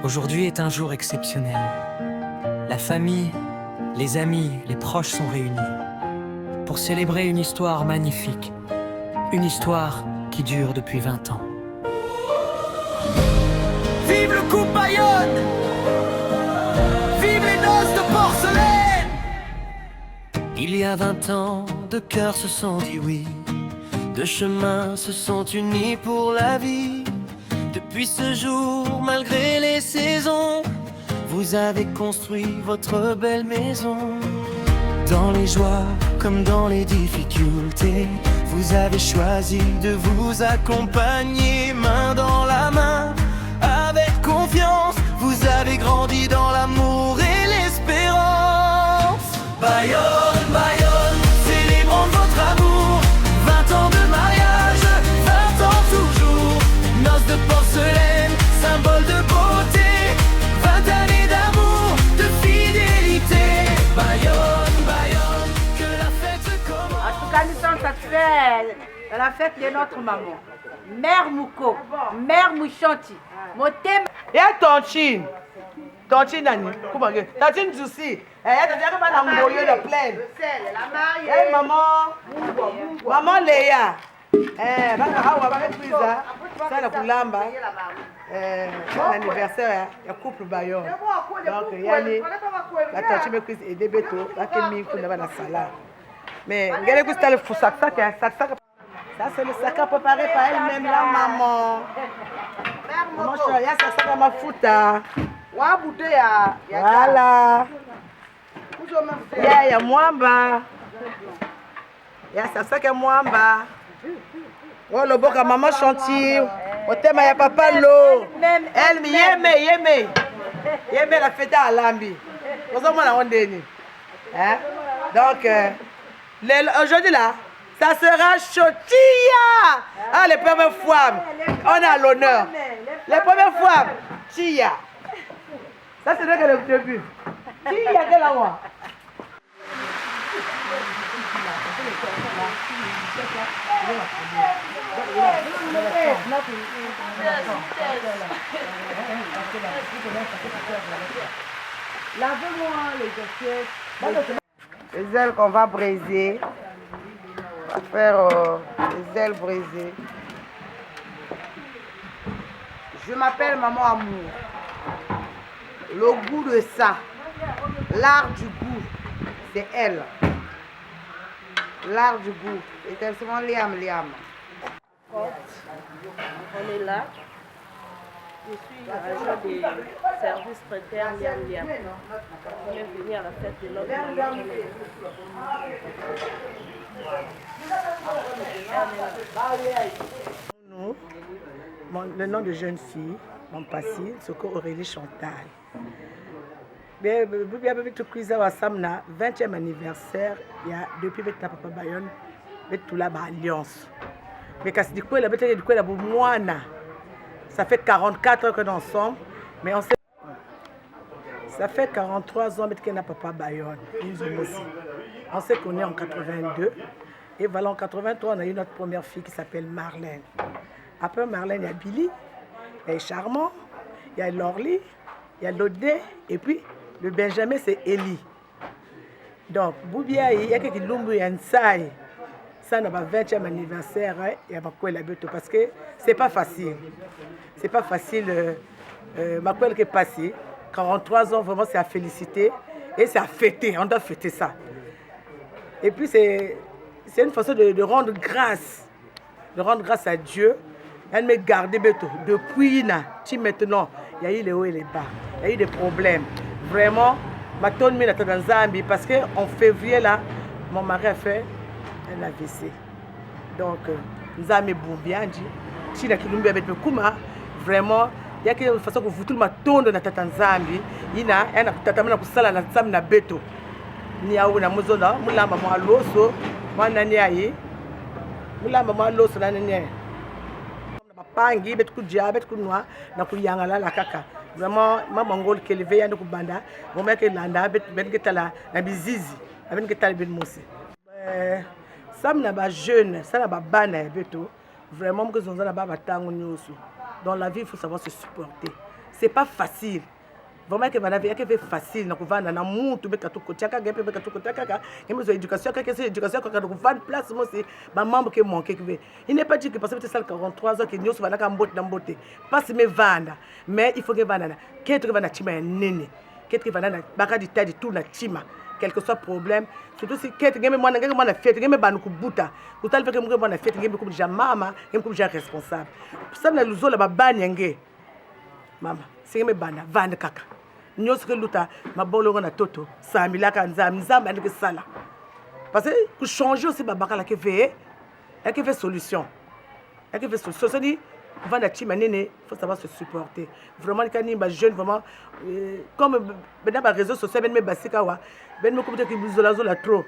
Aujourd'hui est un jour exceptionnel. La famille, les amis, les proches sont réunis pour célébrer une histoire magnifique. Une histoire qui dure depuis 20 ans. Vive le couple Bayonne! Vive les noces de porcelaine! Il y a 20 ans, deux cœurs se sont dit oui. Deux chemins se sont unis pour la vie. Depuis ce jour, malgré les saisons, vous avez construit votre belle maison. Dans les joies comme dans les difficultés, vous avez choisi de vous accompagner main dans la main. Avec confiance, vous avez grandi dans l'amour et l'espérance. Bayonne, Bayonne, célébrons votre amour. 20 ans de mariage, 20 ans toujours. Noces de porcelaine, symbole de beauté. 20 années d'amour, de fidélité. Bayonne, Bayonne, que la fête commence. En tout cas, nous sommes satisfaits de la fête de notre maman. Mère Mouko, Mère Mouchanti. Mon thème. Ya Tontine. Tontine Nani. Comment dire? Tontine Jussi. Ya Tontine comme un angoyo de plaine. La mariée. Eh maman. Maman Léa. Bana hawa ba pizza. Sana kulamba. Son anniversaire ya couple Bayonne. Donc yani la Tontine me cuise aider beto, la que mi kuna bana sala. Mais ngele kusta le fusak sak. Ça c'est le sac préparé par elle-même la maman. Maman chérie, ya ça ça ma futa. Wa boude ya. Voilà. Ya mwamba. Ya ça que mwamba. Oh le boka maman chantier. Au thème ya papa lo. Elle yeme la fête à Lambi. Vous avez la ondeni. Hein? Donc aujourd'hui là, ça sera Chotia. Ah, les premières fois, on a l'honneur. Les premières fois, Chia. Ça, c'est que le début. Chia, quel là-haut? Lavez-moi les assiettes. Les ailes qu'on va briser. On va faire les ailes brisées. Je m'appelle Maman Amour. Le goût de ça, l'art du goût, c'est elle. L'art du goût, établissement Liam. On est là. Je suis agent des services traiteurs Liam. On est venu à la fête de notre maman. Le nom de jeune fille, mon passé, c'est Aurélie Chantal. Mais tout cuisine à Samna, 20e anniversaire, il y a depuis que papa Bayonne, tout là alliance. Mais quand du coup la bête du coup la moine, ça fait 44 ans que nous ensemble, mais on sait ça fait 43 ans que n'a papa Bayonne, on s'est connus en 82 et voilà en 83 on a eu notre première fille qui s'appelle Marlène. Après Marlène, il y a Billy, il y a Charmant, il y a Lorly, il y a Lodé, et puis le Benjamin, c'est Eli. Donc, Boubia, il y a quelques lumbu et Nsaï. Ça, on a 20e anniversaire, il y a Makwel la Beto, parce que c'est pas facile. C'est pas facile. Makwel qui est passé, 43 ans, vraiment, c'est à féliciter et c'est à fêter. On doit fêter ça. Et puis, c'est une façon de rendre grâce. De rendre grâce à Dieu. Elle m'a gardé depuis maintenant. Il y a eu les hauts et les bas. Il y a eu des problèmes. Vraiment, ma tonne m'a été dans Zambie parce qu'en février, là, mon mari a fait un AVC. Donc, nous avons bien dit. Si la Kilumbi avec le Kuma, vraiment, il y a quelque façon que vous tout le monde tourne dans la Zambie. Il y a un tatamana pour ça, la Zambie na beto. Ni a où na muzona, mula maman loso, mana ni ayi, mula maman loso na ni. Pangi bet ku dia bet ku noa na ku yangala la kaka vraiment mama ngol ke leve yande ku banda mo meke landa bet ketala na bizizi ben ketala ben mosi sam na ba jeune ça na ba bana beto vraiment mo zonza na ba batango nyoso Dans la vie, il faut savoir se supporter. Ce n'est pas facile. Vraiment, que c'est facile. Il faut éducation, place, membre qui manque. Il n'est pas dit que parce que c'est 43 ans que nous sommes en beauté. Pas si vanda, mais il faut que vanda. Qu'est-ce que vanda tima nene? Qu'est-ce que vanda baka di tadi tout na tima? Quel que soit le problème, surtout si quelqu'un moi na fête, quelqu'un ba nous buta. Vous talvez que moi na fête, quelqu'un comme déjà maman, quelqu'un comme déjà responsable. Ça na luzo la ba banyenge. Mama, c'est me bana vanda kaka. Nyos que luta mabolongo na toto, samilaka nzamba ndike sala. Parce que pour changer aussi babaka la que fait solution. Elle fait solution. Ça dit vanda tima nene, faut savoir se supporter. Vraiment les canines jeunes vraiment comme ben ba réseaux sociaux ben me basika wa ben me comme que bizola zola trop.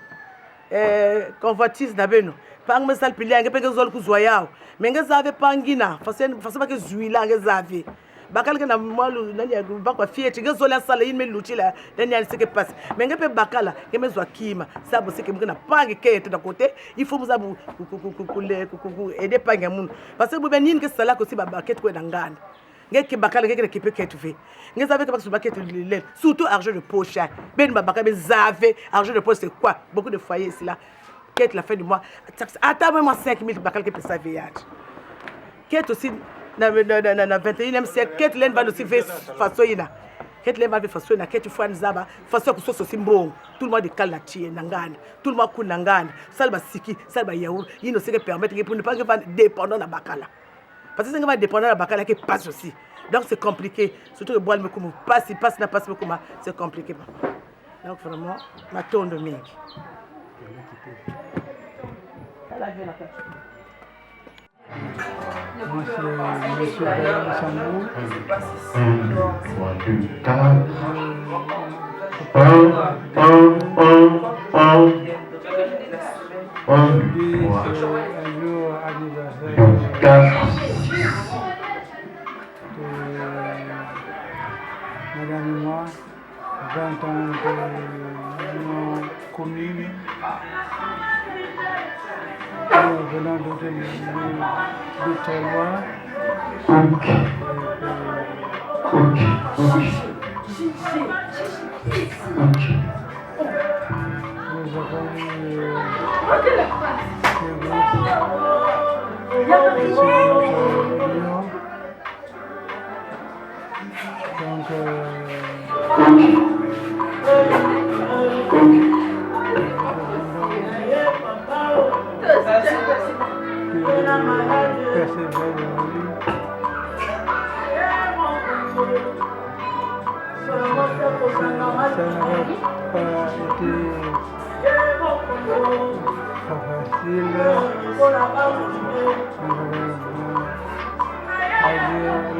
Convoitise na beno. Pang me sal pili ngepeke zol ku zoyao. Mais ngezave pangina, parce que zuila ngezave. Bakal que na malu nani ya bakwa fieti ngezola sala yin me lutila nani ya seke passe mais ngepe bakala ngemezwa kima sabo seke mukena pangi kete de côté il faut vous aider pangi mun parce que vous ben yin ke sala ko si babaket ko dangana ngeke bakala ngeke kipe kete ve ngezave ke baksu baket le surtout argent de poche ben babaka be zave argent de poche c'est quoi beaucoup de foyers ici là quête la fin du mois attends même 5000 bakal ke pesa veillage quête aussi dans le 21e siècle, qu'est-ce que va aussi faire façon ina? Qu'est-ce que va faire façon ina? Qu'est-ce que fois nzaba façon que soit aussi bon. Tout le monde est calati nangana. Tout le monde coule nangana. Salba siki, salba yaourt. Il ne sait que permettre pour ne pas dépendre de bakala. Parce que c'est va dépendre de bakala qui passe aussi. Donc c'est compliqué. Surtout que boire me comme passe, n'a pas me comme c'est compliqué. Donc vraiment, ma tourne de ming. Moi, c'est M. Bayan Sambou. Aujourd'hui, c'est un jour anniversaire de Madame et moi, 20 ans de nos communes. Nous venons de très loin. Nous avons eu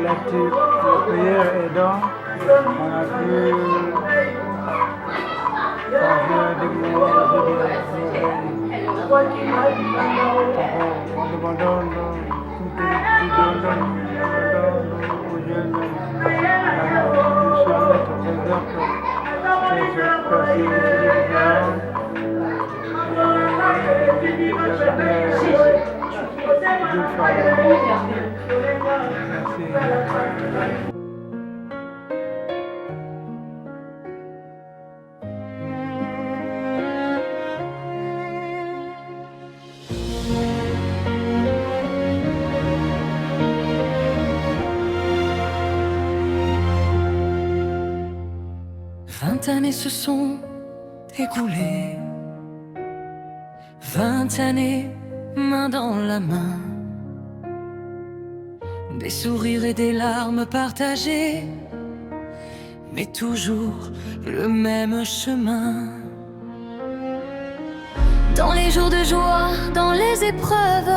la prière aidant, on a pu faire des mots Années se sont écoulées, 20 années, main dans la main, des sourires et des larmes partagées, mais toujours le même chemin. Dans les jours de joie, dans les épreuves,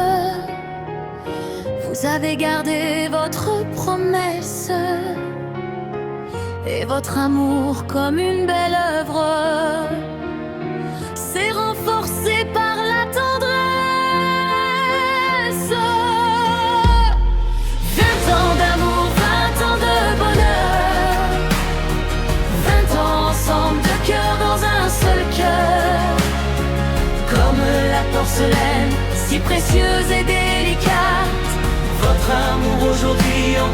vous avez gardé votre promesse et votre amour comme une belle œuvre s'est renforcé par la tendresse. 20 ans d'amour, 20 ans de bonheur, 20 ans ensemble de cœur dans un seul cœur, comme la porcelaine si précieuse et délicate. Votre amour aujourd'hui en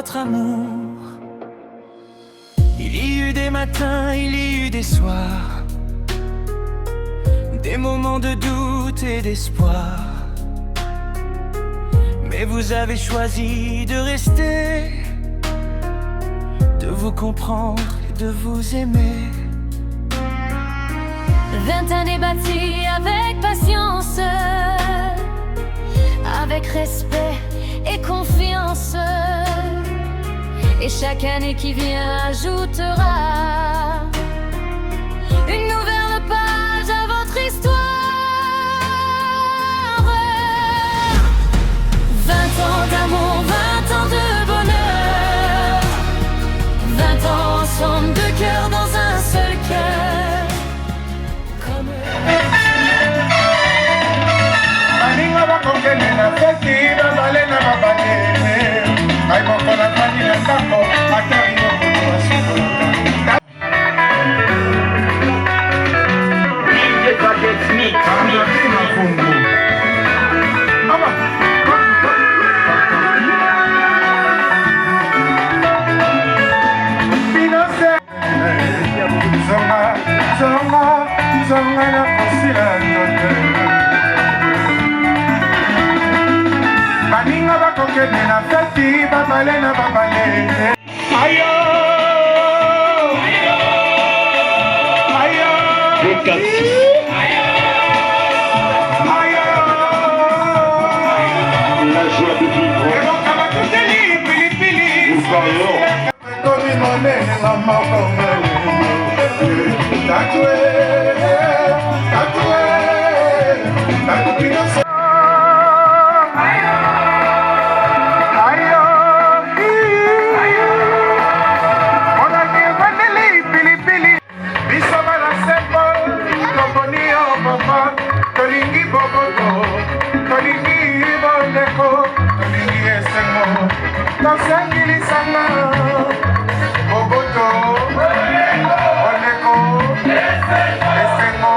votre amour. Il y a eu des matins, il y a eu des soirs, des moments de doute et d'espoir. Mais vous avez choisi de rester, de vous comprendre et de vous aimer. 20 années bâties avec patience, avec respect et confiance. Et chaque année qui vient ajoutera une nouvelle page à votre histoire. 20 ans d'amour, 20 ans de bonheur, 20 ans ensemble, deux cœurs dans un seul cœur. Aninga bakongene na feti babale na babalene ai mokola fani na ndako atari mokola wasukolaka DJ Project Mix na fungu aba binose zonga zonga zonga na kosila ndote baninga bakokende na feti babale na babalene ayo ayo ayo la joie de vivre ebokaba tuteli pilipili komi monene na mokongele tatue tatue tatupinoso tolingi boboto tolingi boleko tolingi esengo tosengilisanga boboto boleko esengo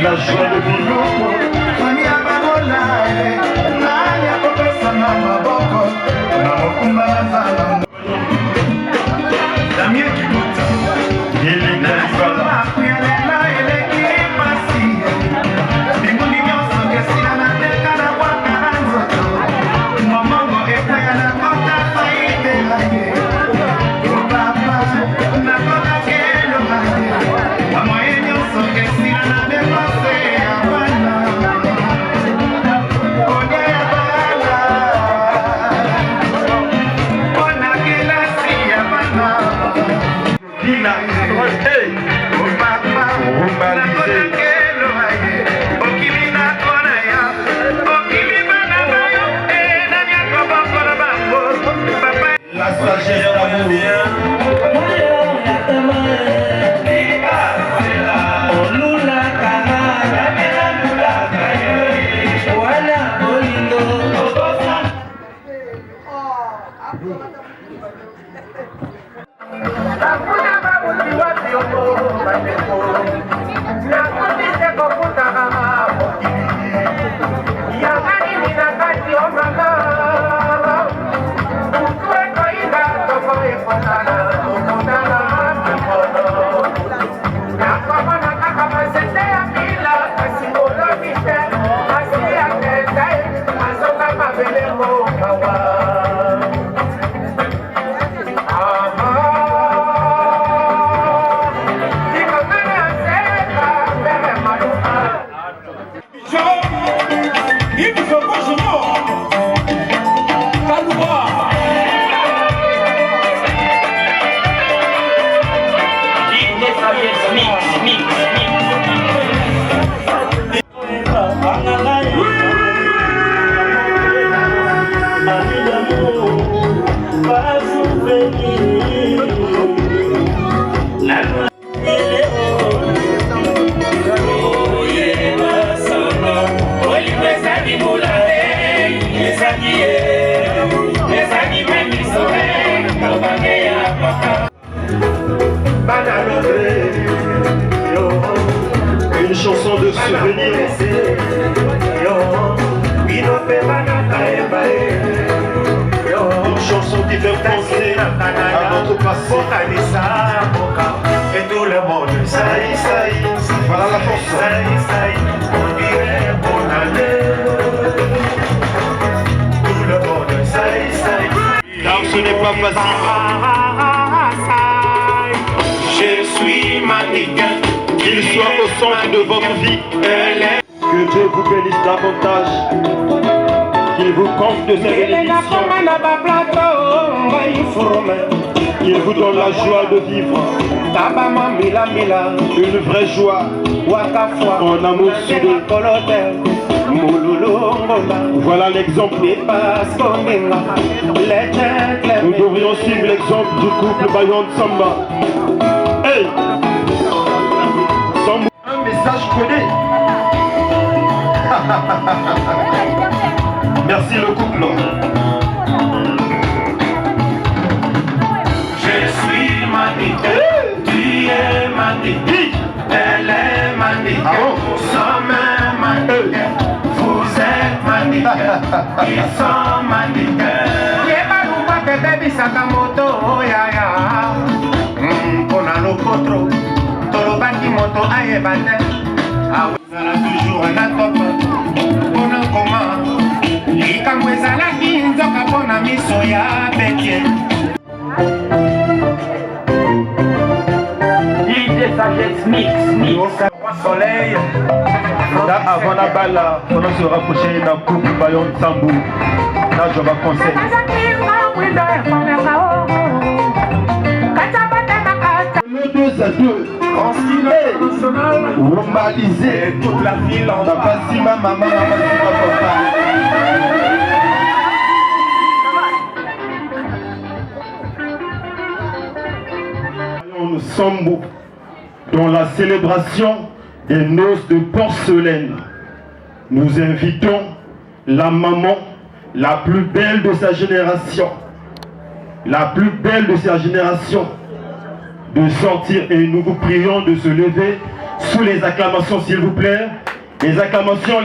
la joie de vivre Fania babola nani akopesa na maboko na mokumba na zala Damien Kibuta ili nalifala kuyalela eleki pasi Binguni nyonso kesila na teka na waka nzoto Momongo ekwaya na kota faite laye Papa na kota kelo laye Wamoye nyonso kesila na depase abana Kode abala Kona kelasi abana Dina, hey, Papa na kota kelo laye Okili na kona ya Okili bana bayo Nanya kobo kona bango Papa La sagesse d'amour Thank you. chanson de souvenir. Une chanson qui fait penser à notre passé. Et tout le monde, Voilà la chanson. on dirait bonne année. Tout le monde, Car ce n'est pas facile. je suis mannequin. Qu'il soit au centre de votre vie. Que Dieu vous bénisse davantage. Qu'il vous compte de ses bénédictions. Qu'il vous donne la joie de vivre. Une vraie joie. En amour soudé. Voilà l'exemple. Nous devrions suivre l'exemple du couple Bayon Samba. Hey! Un message codé. Merci le couple. Je suis mannequin, tu es mannequin, elle est mannequin, nous sommes mannequin, vous êtes mannequin, ils sont mannequins. Yebaluwa bébé sakamoto yaya, pona lokotro, tolobaki moto ayebate, awezala toujours na top, pona koma, likambo ezalaki nzoka pona miso ya betie. Soleil. Là, avant la balle, on se rapprocher d'un couple Bayon Sambou. Là, je vais conseiller. Le 2 à 2. Normalisé. Toute la ville en bas. Papa, maman, papa. Bayon Sambou. Dans la célébration des noces de porcelaine, nous invitons la maman la plus belle de sa génération, de sortir, et nous vous prions de se lever sous les acclamations, s'il vous plaît. Les acclamations.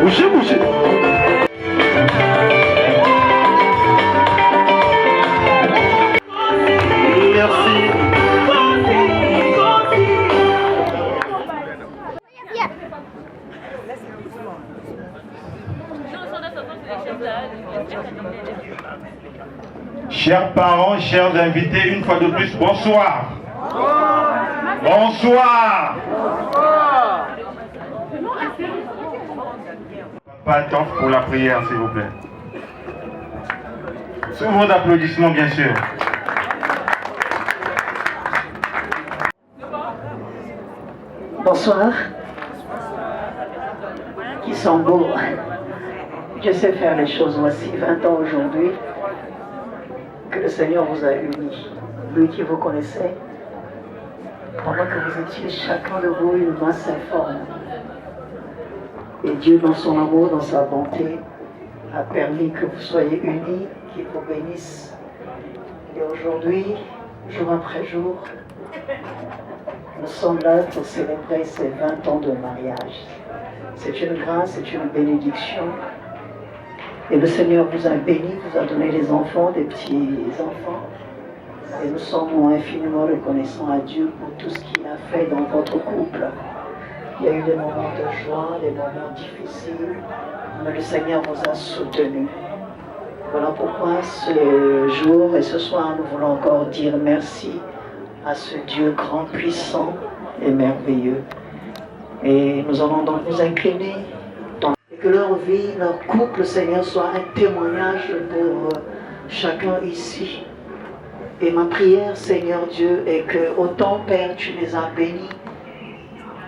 Bougez, bougez. Merci. Chers parents, chers invités, une fois de plus, bonsoir. Bonsoir. Pas de temps pour la prière, s'il vous plaît. Sous vos applaudissements, bien sûr. Bonsoir. Qui sont beaux. Je sais faire les choses. Voici 20 ans aujourd'hui que le Seigneur vous a unis. Lui qui vous connaissait, pendant que vous étiez chacun de vous une masse informe. Et Dieu, dans son amour, dans sa bonté, a permis que vous soyez unis, qu'il vous bénisse. Et aujourd'hui, jour après jour, nous sommes là pour célébrer ces 20 ans de mariage. C'est une grâce, c'est une bénédiction. Et le Seigneur vous a béni, vous a donné des enfants, des petits-enfants. Et nous sommes infiniment reconnaissants à Dieu pour tout ce qu'il a fait dans votre couple. Il y a eu des moments de joie, des moments difficiles, mais le Seigneur vous a soutenu. Voilà pourquoi ce jour et ce soir, nous voulons encore dire merci à ce Dieu grand, puissant et merveilleux. Et nous allons donc nous incliner et que leur vie, leur couple, Seigneur, soit un témoignage pour chacun ici. Et ma prière, Seigneur Dieu, est que autant, Père, tu les as bénis,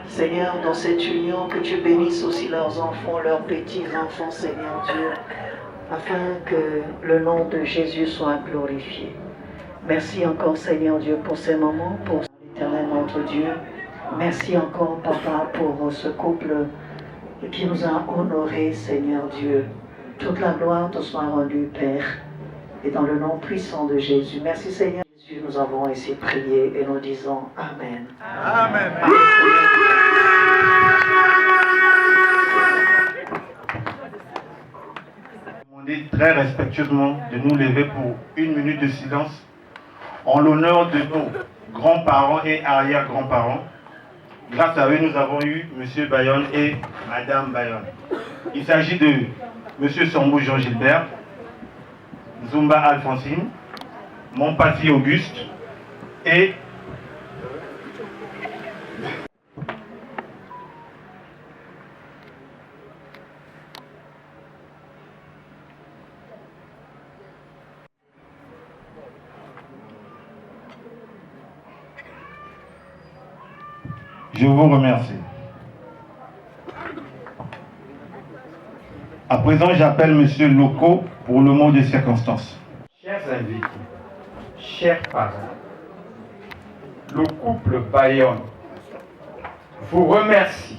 Seigneur, dans cette union, que tu bénisses aussi leurs enfants, leurs petits-enfants, Seigneur Dieu, afin que le nom de Jésus soit glorifié. Merci encore, Seigneur Dieu, pour ces moments, pour l'éternel notre Dieu. Merci encore, Papa, pour ce couple qui nous a honorés, Seigneur Dieu. Toute la gloire te soit rendue, Père, et dans le nom puissant de Jésus. Merci, Seigneur Jésus, nous avons ainsi prié et nous disons Amen. Amen. Demandez très respectueusement de nous lever pour une minute de silence en l'honneur de nos grands-parents et arrière-grands-parents. Grâce à eux, nous avons eu M. Bayonne et Mme Bayonne. Il s'agit de M. Sambou Jean-Gilbert, Zumba Alphonsine, Montpassy Auguste et je vous remercie. À présent, j'appelle M. Loco pour le mot de circonstance. Chers invités, chers parents, le couple Bayonne vous remercie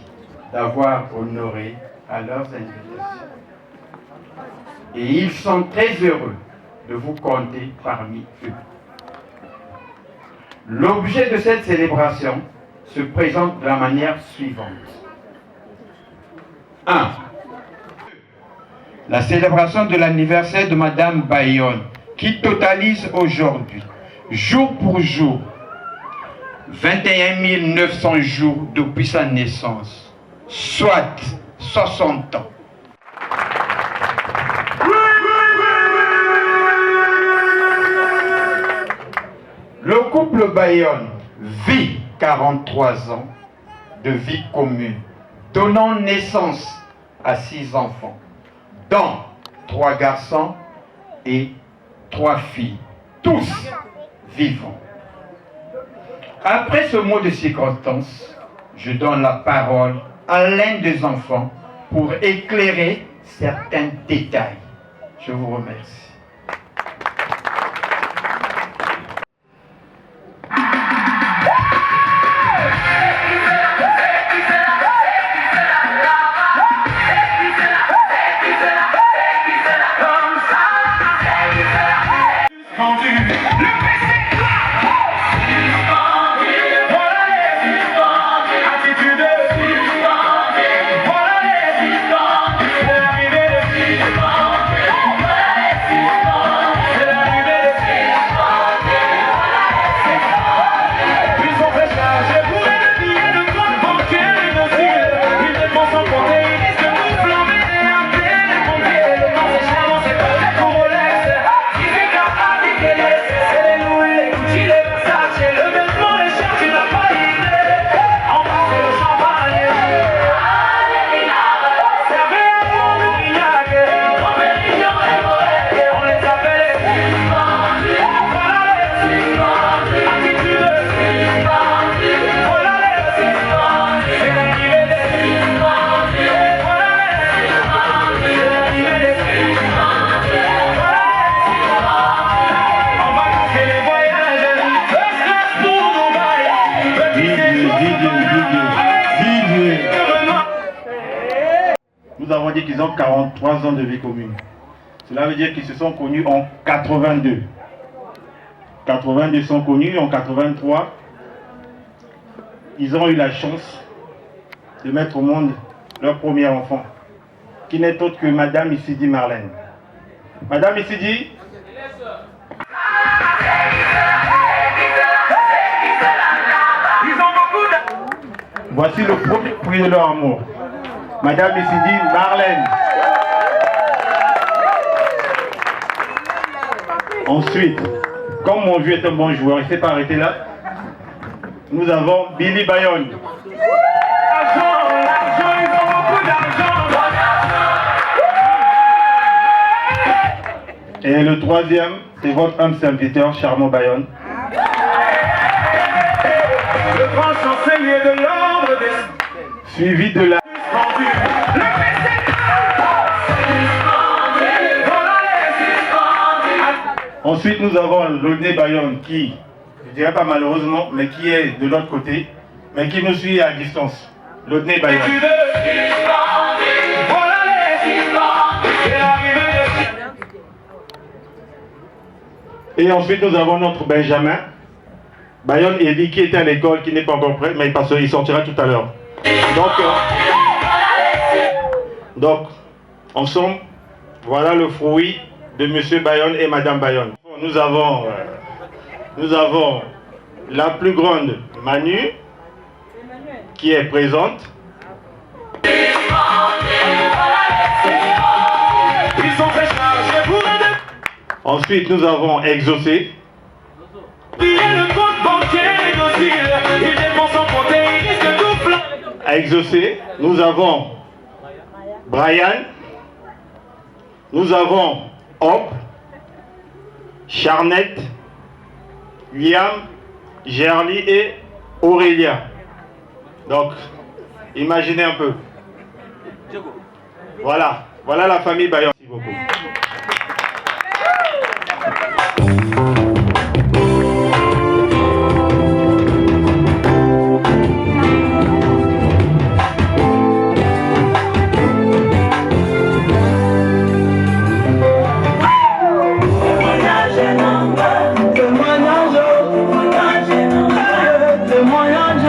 d'avoir honoré à leurs invitations. Et ils sont très heureux de vous compter parmi eux. L'objet de cette célébration se présente de la manière suivante. 1. La célébration de l'anniversaire de Madame Bayonne, qui totalise aujourd'hui, jour pour jour, 21 900 jours depuis sa naissance, soit 60 ans. Le couple Bayonne vit 43 ans de vie commune, donnant naissance à 6 enfants, dont 3 garçons et 3 filles, tous vivants. Après ce mot de circonstance, je donne la parole à l'un des enfants pour éclairer certains détails. Je vous remercie. Attitude dire qu'ils ont 43 ans de vie commune. Cela veut dire qu'ils se sont connus en 82. 82 sont connus, en 83, ils ont eu la chance de mettre au monde leur premier enfant, qui n'est autre que Madame Issidi Marlène. Madame Issidi, voici le premier prix de leur amour. Madame Issidi Marlène. Ensuite, comme mon vieux est un bon joueur, il ne s'est pas arrêté là, nous avons Billy Bayonne. Et le troisième, c'est votre humble serviteur, Charmant Bayonne. Le grand chancelier de l'ordre des... Suivi de la... Ensuite, nous avons Lodné Bayonne qui, je ne dirais pas malheureusement, mais qui est de l'autre côté, mais qui nous suit à distance. Lodné Bayonne. Et ensuite, nous avons notre Benjamin Bayonne Eli qui était à l'école, qui n'est pas encore prêt, mais il sortira tout à l'heure. Donc, ensemble, voilà le fruit de M. Bayonne et Mme Bayonne. Nous avons la plus grande Manu, qui est présente. Ensuite, nous avons Exaucé. À Exaucé, nous avons Brian, nous avons Hop, Charnette, Liam, Gerly et Aurélia. Donc, imaginez un peu. Voilà la famille Bayonne. Merci beaucoup. Témoignage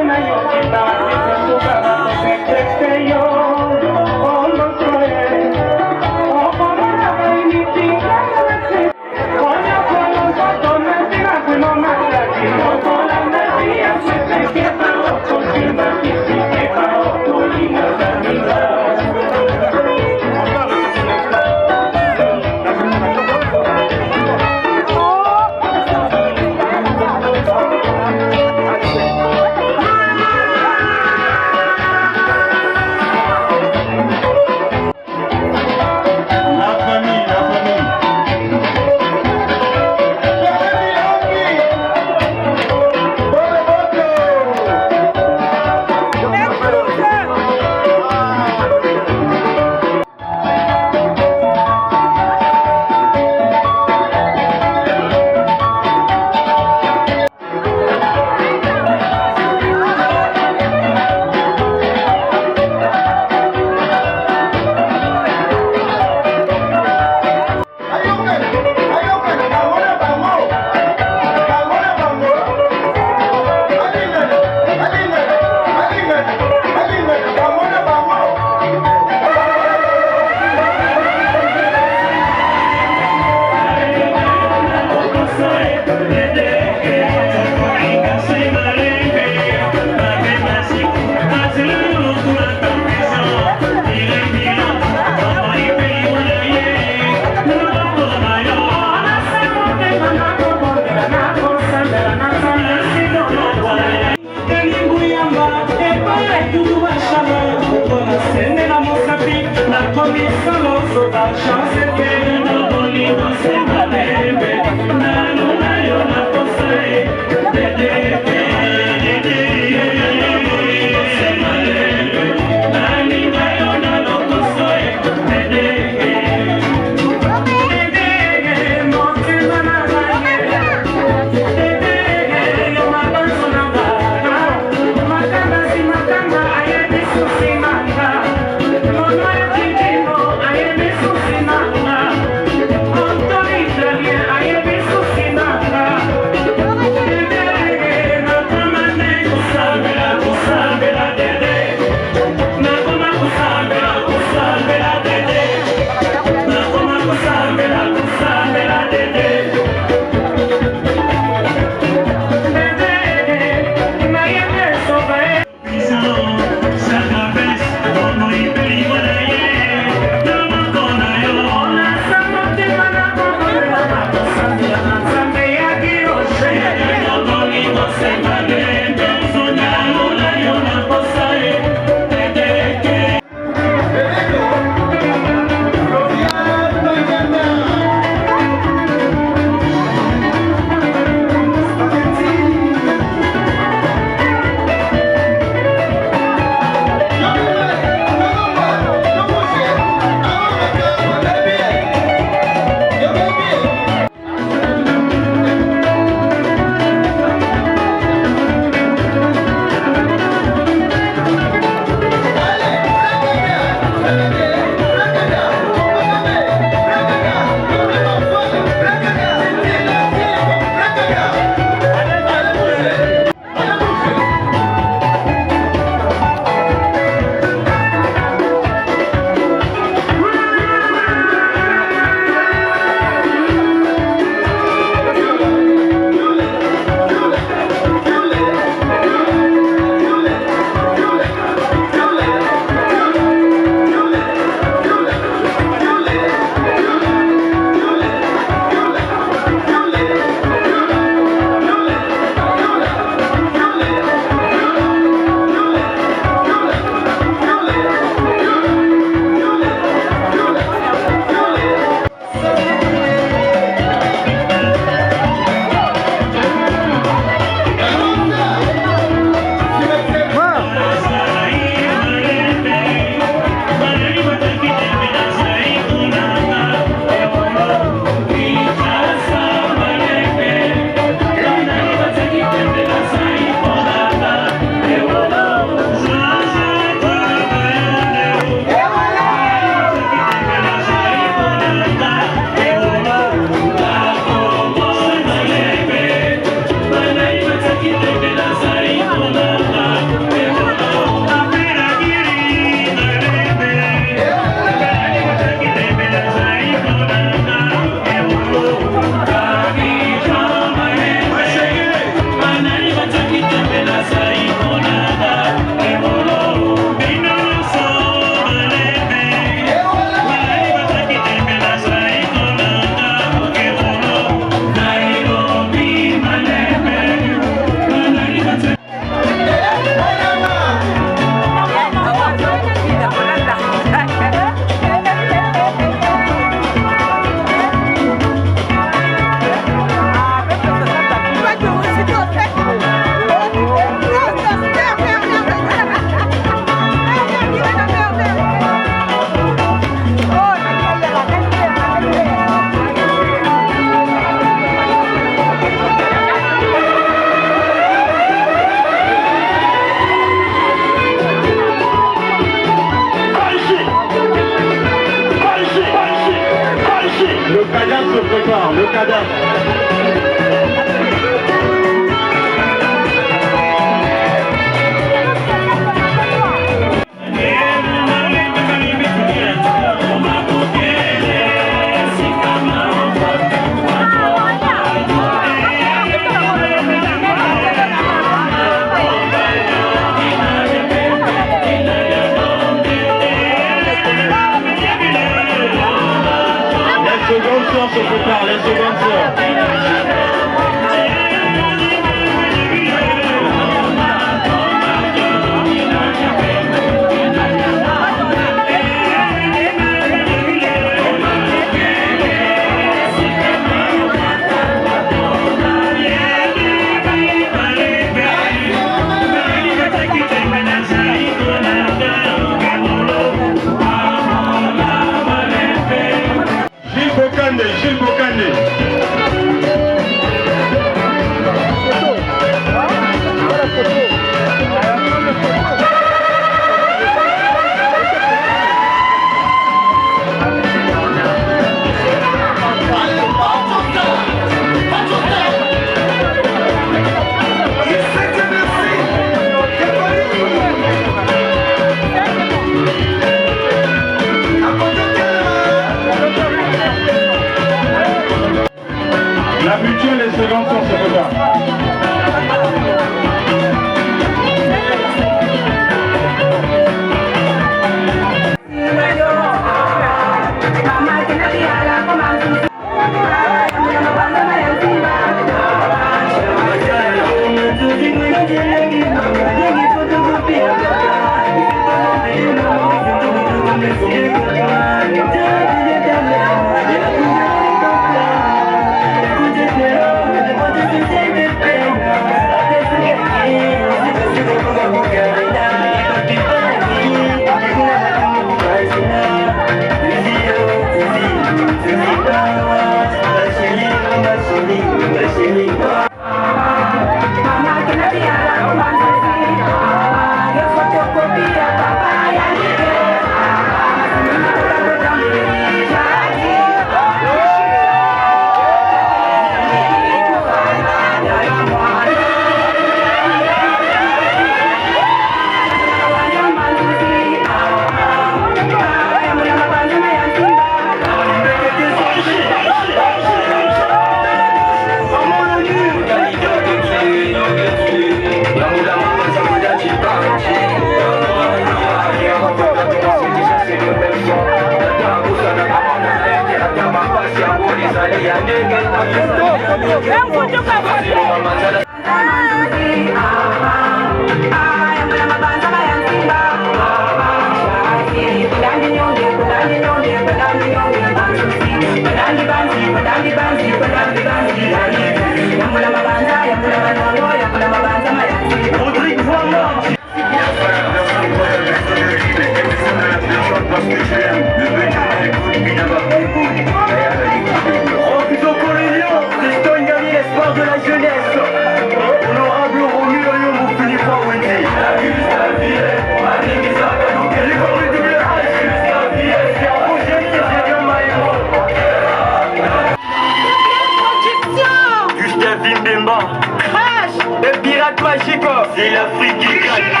Le pirate magique, c'est l'Afrique qui gagne.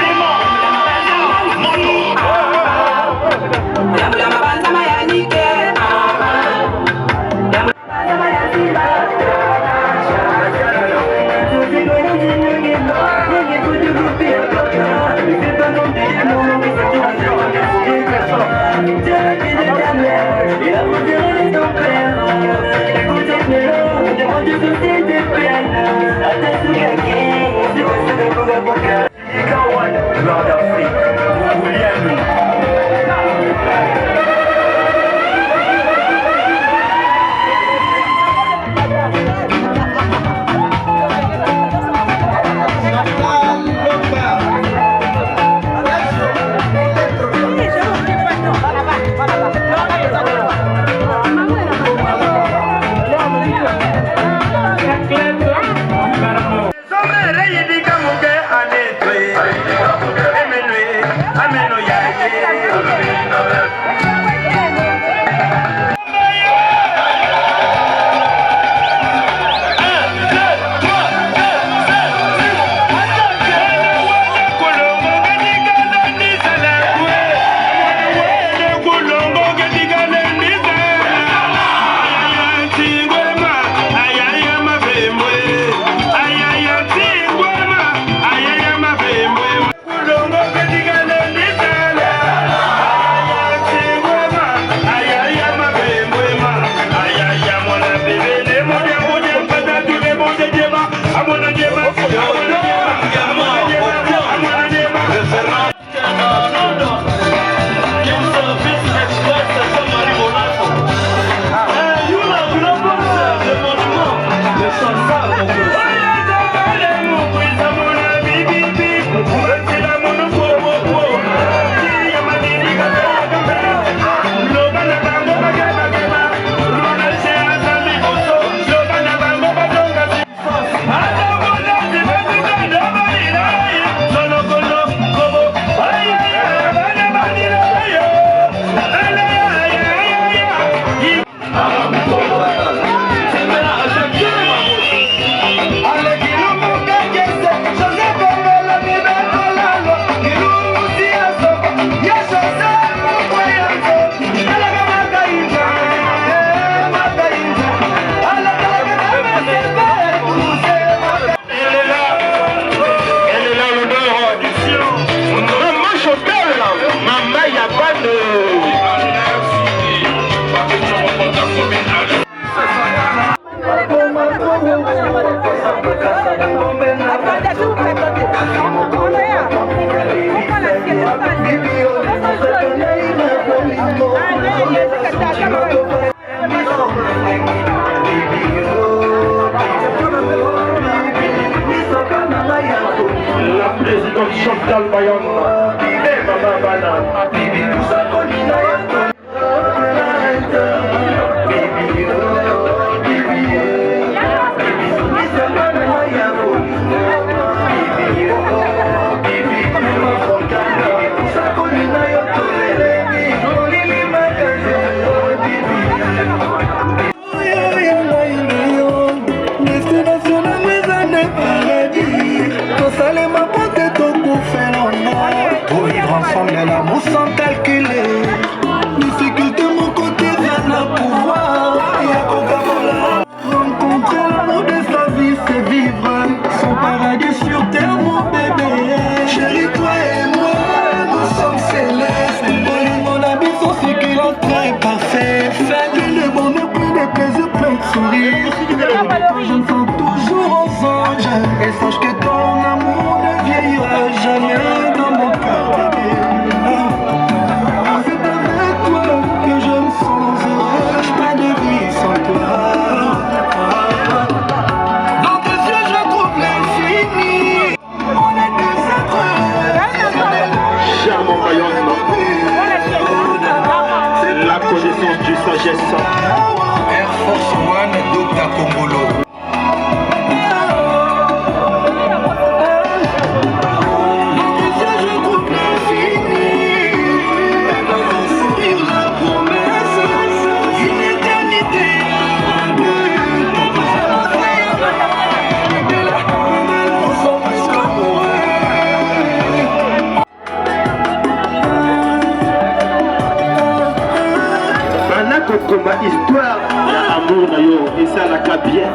présidente Chantal Bayon. Et Maman Bana. Pour vivre ensemble, l'amour sans calculer. Difficulté, mon côté vient à pouvoir. Rencontrer l'amour de sa vie, c'est vivre son paradis sur terre, mon bébé. Chérie, toi et moi, nous sommes célestes. Mon ami, son cycle en très parfait. Fais le bonheur, plein de plaisir, plein de sourires. Je me sens toujours aux anges. Et sache que ton amour ne vieillira jamais dans mon cœur, bébé. C'est avec toi que je me sens heureux. Je pas de vie sans toi. Dans tes yeux, je trouve l'infini. On est deux êtres Cher mon royaume, la connaissance du sagesse. Air Force One, Dr. Kongolo. Comme histoire d'amour d'ailleurs et ça la bien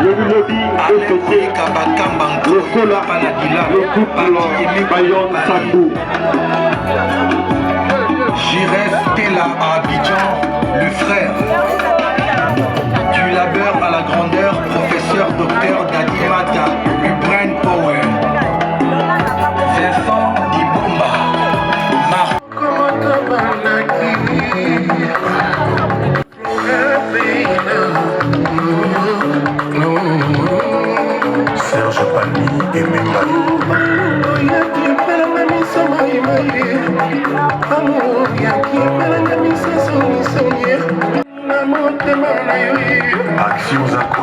le lobby de fêter le sola le couple Bayon Sambou J'irai Stella à Abidjan, le frère du labeur à la grandeur, professeur docteur Dadimata, le brain power Vincent Dibomba Marc. Serge Palmi et Membalou. Action Zako.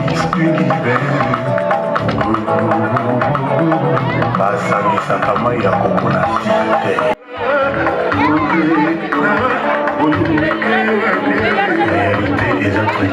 Miss Univers. Basamisa kama ya kokona site. Réalité des autres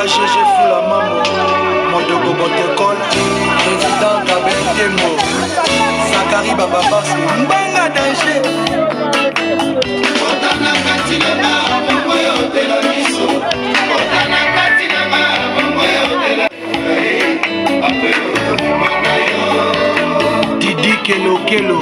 GG Fula Mamo, Mondogo Botekol, président Gabin Tembo, Zakari Baba Bassi, Mbanga Danger. Mikelo.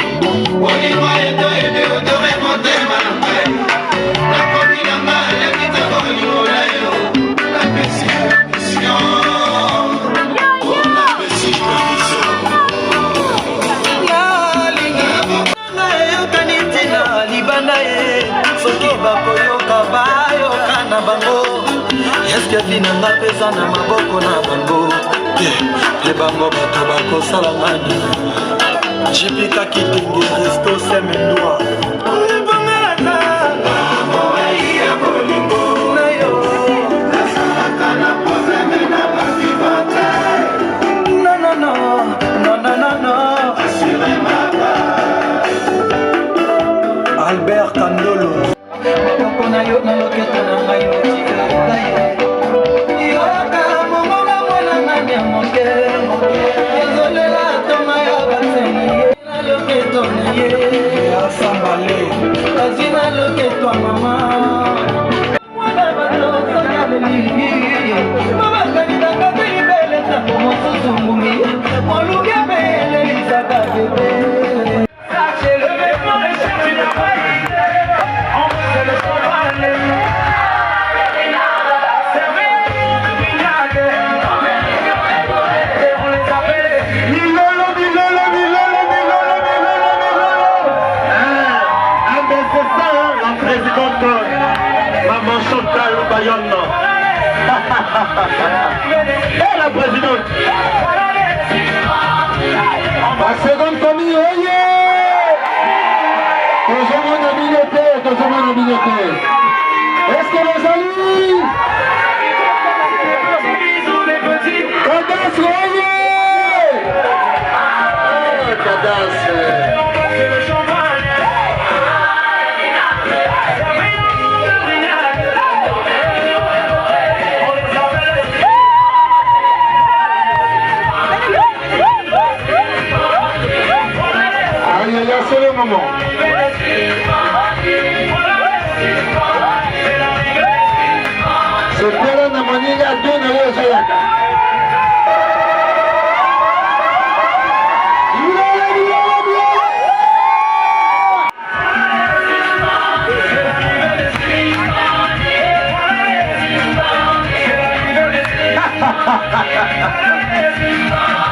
Eske vinanga pesa na maboko na bango le bango bato bakosala ngani jipika kitingi resto semendwa Albert Kandolo Mokona yo na loketo na ngai Et la présidente. La seconde famille, oyez! Toujours en minorité. Est-ce que les amis? Cadastre, oyez! Cadastre. C'est le moment. C'est Père Namoninga donne les yeux.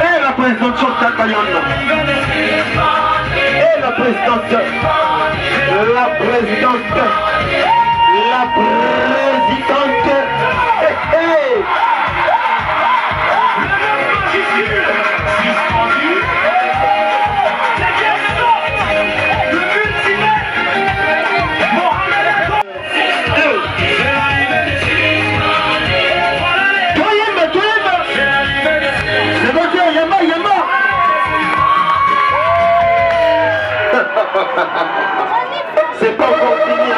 Et la présidente Chantal Bayonne. Et la présidente. C'est pas encore fini.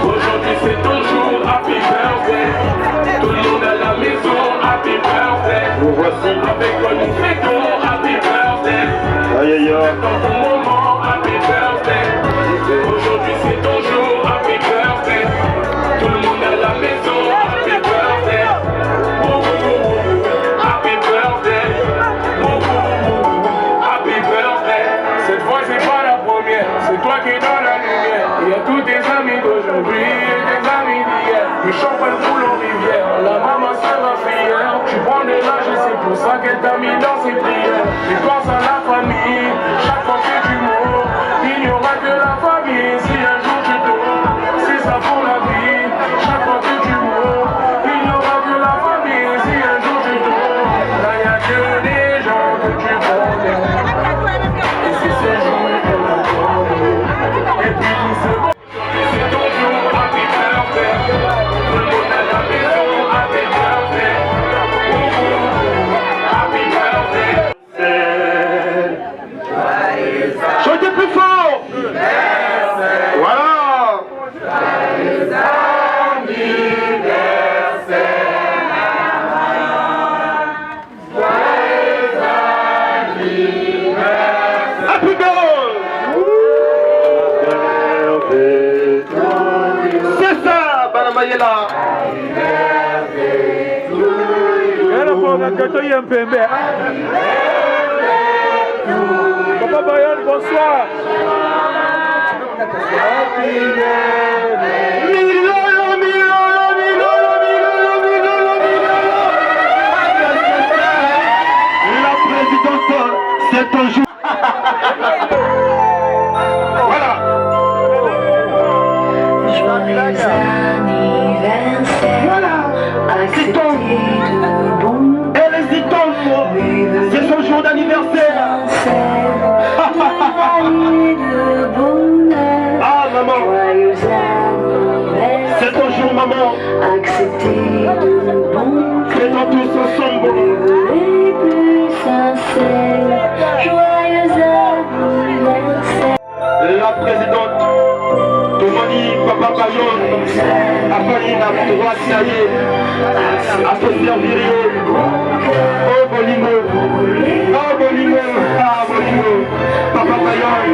Aujourd'hui c'est toujours happy birthday. Tout le monde à la maison, happy birthday. Vous voici. Avec nous fêtons happy birthday. Aïe aïe aïe. Dans ton moment, happy birthday. Aujourd'hui c'est toujours happy birthday. Tout le monde à la maison, happy birthday. Happy birthday. Happy birthday. Cette fois c'est pas la première, c'est toi qui es dans la lumière. Il y a tous tes amis d'aujourd'hui et tes amis d'hier. Ils champagne coule en rivière, la maman sera fière. Tu prends de l'âge et c'est pour ça qu'elle t'a mis dans ses prières. Et pense à la famille, chaque fois que tu mords, il n'y aura que la famille. Si un jour tu dors, c'est ça pour la vie. Chaque fois que tu mords, il n'y aura que la famille. Si un jour tu dors, là il n'y a que des gens que tu connais. Et c'est ce jour que l'on connaît. Et puis tout ce monde, c'est ton jour, happy birthday. Tout le monde à la maison, happy birthday. Happy birthday. Chantez plus fort. Voilà. Happy birthday. C'est ça, Banamayela. Papa Bayon, bonsoir. La présidente, c'est un jour. Voilà. Joyeux anniversaire. Voilà. C'est ton. Elle est ton. C'est son jour d'anniversaire. Ah maman. C'est ton jour maman. Faisons tous ensemble. La présidente Tomani Papa Bayon a failli la droite taillée à se servir. Oh Bolimo, oh Bolimo, ah Bolimo, Papa Bayon.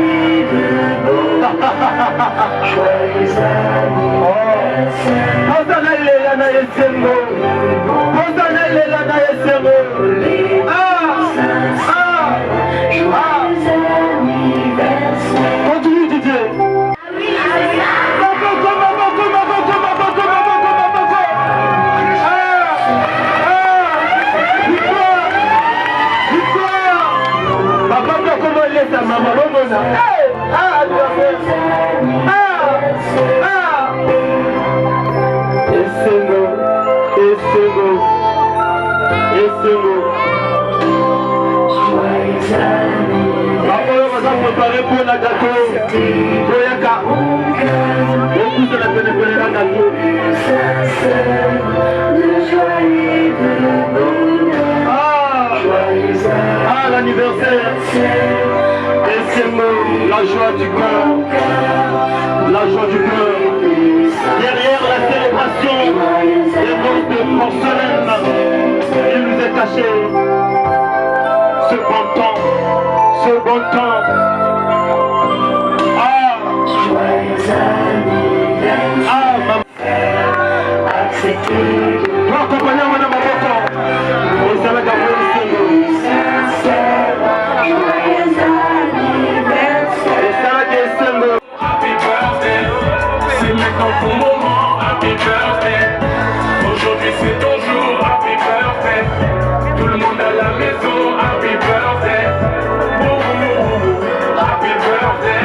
Ozanale la na yesembo, Ozanale la na yesembo. Continue Didier. Papa, comment elle est ta maman? Préparé pour la gâteau, Boyaka, beaucoup de la pénétrer la gâteau. Ah, l'anniversaire, et c'est la joie du cœur, la joie du cœur. Derrière la célébration des noces de porcelaine, il nous est caché ce bon temps, ce bon temps. Happy birthday, c'est maintenant ton moment. Happy birthday, aujourd'hui c'est ton jour. Happy birthday, tout le monde à la maison. Happy birthday, happy birthday,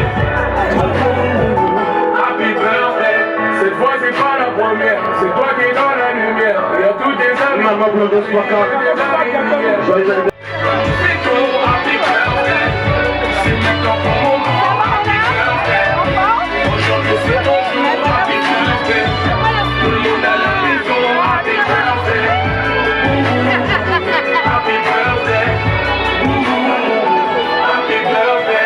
happy birthday. Cette fois c'est pas la première, c'est toi qui es dans la lumière. Il y a tous tes amis. Maman, pour le soir, happy birthday, c'est maintenant ton moment. Aujourd'hui c'est ton jour, happy birthday. Tout le monde à la maison, happy birthday. Happy birthday. Happy birthday.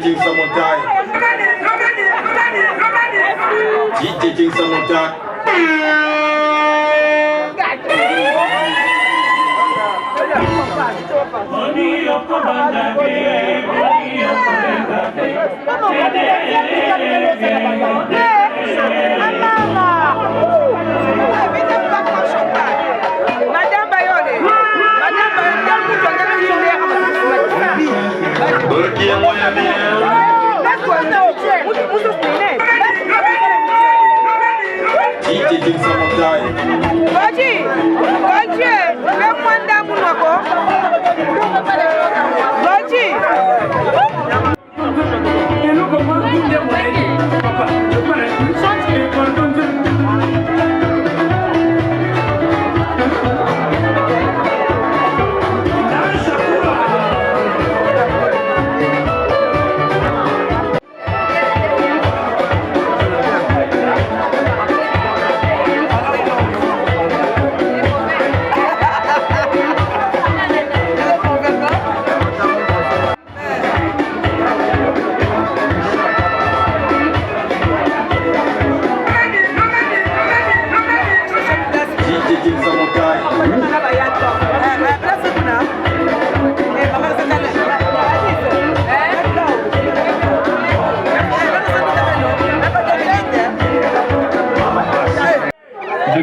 King Samontai. DJ King Samontai. Madame Bayole,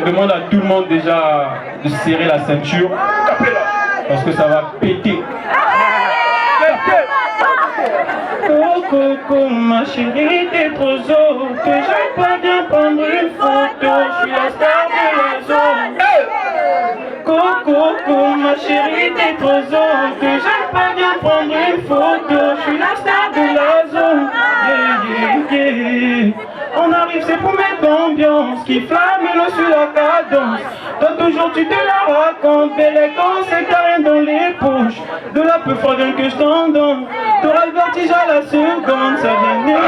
demande à tout le monde déjà de serrer la ceinture parce que ça va péter. Oh Coco, ma chérie, t'es trop zo, que j'aille pas bien prendre une photo, je suis la star de la zone. Coco, ma chérie, t'es trop zo, que j'aille pas bien prendre une photo, je suis la star de la zone. Yeah, yeah, yeah. On arrive, c'est pour mettre l'ambiance, qui flamme le sur la cadence. Toi toujours tu te la racontes, belle élégance et t'as rien dans les poches. De la peu froide que je t'en donne, t'auras le vertige à la seconde, ça vient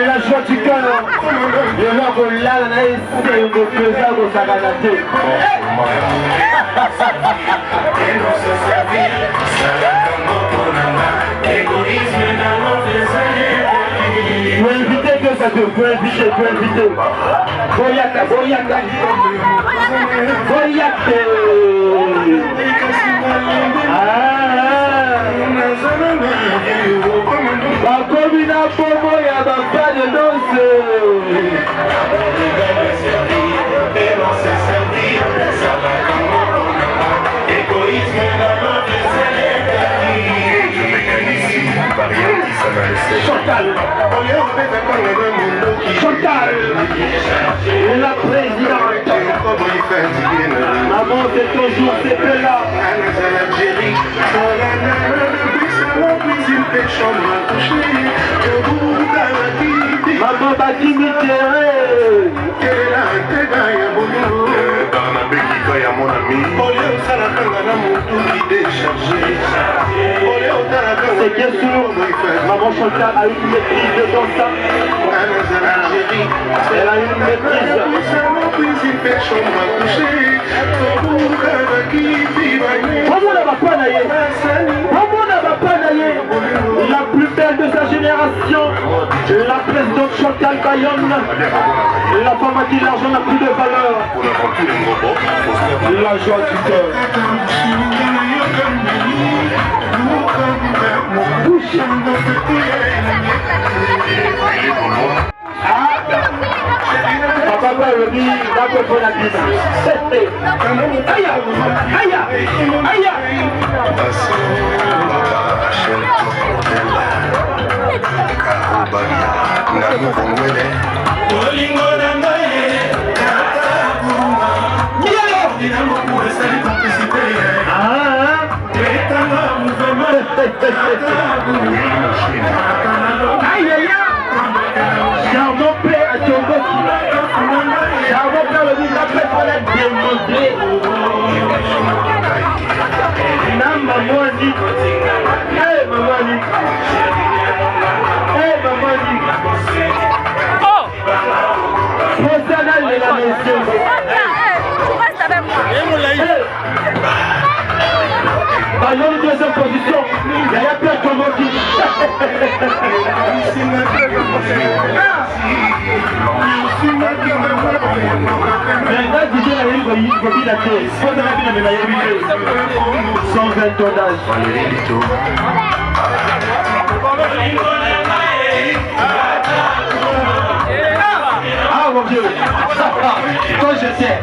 la joie du cœur, le nom de l'âne, c'est une plaisir de sa galaxie. Faut inviter que ça te faut inviter. Boyaka. Bakomi na pomo ya bapa de danse. Chantal, la présidente. Maman, c'est toujours c'était là. Maman va t'imiter. C'est bien sûr, maman Chantal a une maîtrise de dans ça. Elle a une maîtrise. Comment on n'a pas naillé? La plus belle de sa génération. célébration, la présidente Chantal Bayonne, la femme a dit l'argent n'a plus de valeur. La joie du cœur. Papa le dit, d'accord pour la vie. Aïe, aïe, aïe. Aïe, aïe, Charbon plaît à ton boss. Charbon plaît le dit, d'après pour la démontrer. Non, maman dit. Hey, maman dit. Hey, maman dit. Oh! Personnel de la maison. Tu restes avec moi. Dans une deuxième position, il y a Pierre Tomoki. Ah mon Dieu, quand j'étais,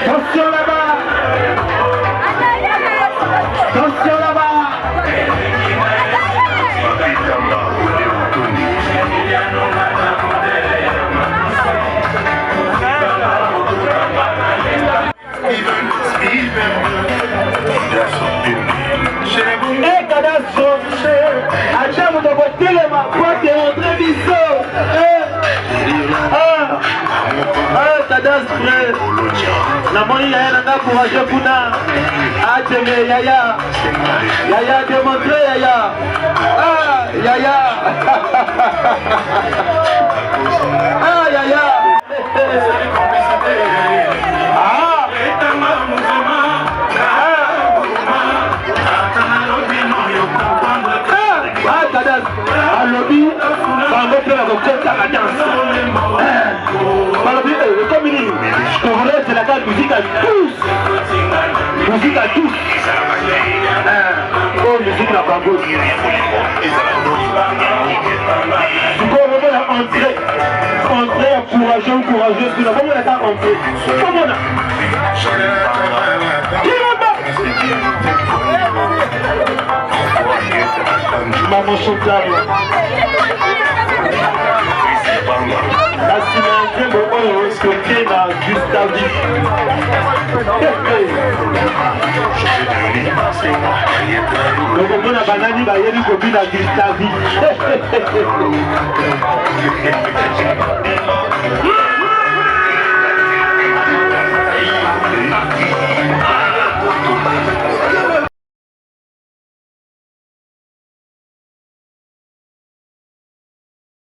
attention là-bas, attention là-bas. Eh, cadastre, achète de votre téléma, quoi t'es rentré biseau. Cadastre, la monnaie yaya n'a courageux pour n'a. Ah, t'aimais yaya. Yaya démontré yaya. Ah, yaya. Ah, yaya. À lobby, par exemple, la recette à la danse. Par lobby, le communisme, c'est la carte musique à tous. Musique à tous. Oh, musique n'a pas beau. Du coup, on va entrer. Entrer courageux, courageuse. Nous avons la carte entrée. Comment on a? Maman Chantal. La cinématique de Oyo, ce qui est dans Gustavi. Le moment de banani, il y a une copine à Gustavi.